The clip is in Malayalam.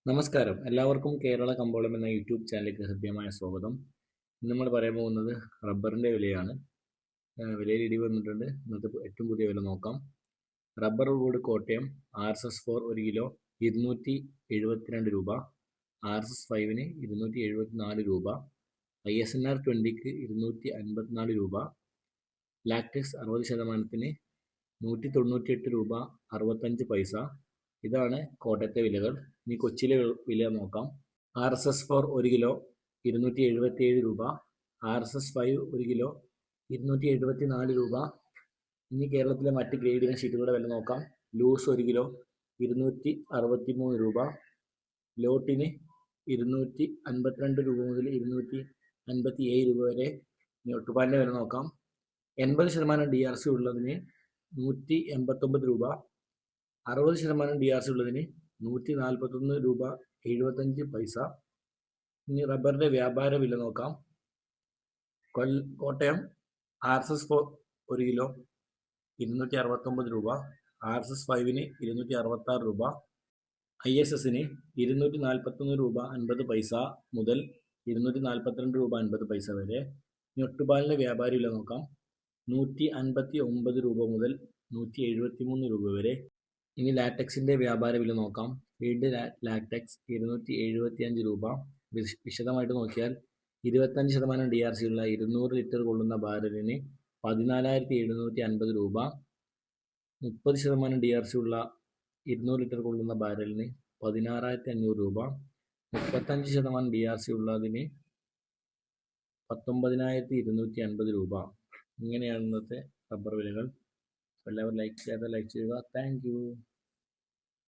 നമസ്കാരം. എല്ലാവർക്കും കേരള കമ്പോളം എന്ന യൂട്യൂബ് ചാനലിലേക്ക് ഹൃദ്യമായ സ്വാഗതം. ഇന്ന് നമ്മൾ പറയാൻ പോകുന്നത് റബ്ബറിൻ്റെ വിലയാണ്. വിലയിൽ ഇടിവ് വന്നിട്ടുണ്ട്. ഇന്നത്തെ ഏറ്റവും പുതിയ വില നോക്കാം. Rubber would Kottayam RSS 4 1 kilo 272 രൂപ, RSS 5 274 രൂപ, ISNR 20 254 രൂപ, ലാക്ടെക്സ് 60% 198 രൂപ 65 പൈസ. ഇതാണ് കോട്ടയത്തെ വിലകൾ. ഇനി കൊച്ചിയിലെ വില നോക്കാം. RSS 4 1 കിലോ 277 രൂപ, RSS 5 1 കിലോ 274 രൂപ. ഇനി കേരളത്തിലെ മറ്റ് ഗ്രേഡിന് ഷീറ്റുകളുടെ വില നോക്കാം. ലൂസ് 1 കിലോ 263 രൂപ, ലോട്ടിന് 252 രൂപ മുതൽ 257 രൂപ വരെ. ഇനി ഒട്ടുപാലിൻ്റെ വില നോക്കാം. 80% DRC ഉള്ളതിന് 189 രൂപ, 60% DRC ഉള്ളതിന് 141 രൂപ 75 പൈസ. ഇനി റബ്ബറിൻ്റെ വ്യാപാര വില നോക്കാം. കോട്ടയം RSS 4 1 കിലോ 269 രൂപ, RSS 5 266 രൂപ, ISS 241 രൂപ 50 പൈസ മുതൽ 242 രൂപ 50 പൈസ വരെ. ഇനി ഒട്ടുപാലിൻ്റെ വ്യാപാര വില നോക്കാം. 159 രൂപ മുതൽ 173 രൂപ വരെ. ഇനി ലാറ്റക്സിൻ്റെ വ്യാപാര വില നോക്കാം. ഫീൽഡ് ലാറ്റക്സ് 275 രൂപ. വിശദമായിട്ട് നോക്കിയാൽ 25% DRC ഉള്ള 200 ലിറ്റർ കൊള്ളുന്ന ബാരലിന് 14,750 രൂപ, 30% DRC ഉള്ള 200 ലിറ്റർ കൊള്ളുന്ന ബാരലിന് 16,500 രൂപ, 35% DRC ഉള്ളതിന് 19,250 രൂപ. ഇങ്ങനെയാണ് ഇന്നത്തെ റബ്ബർ വിലകൾ. എല്ലാവരും ലൈക്ക് ചെയ്യുക. Thank you.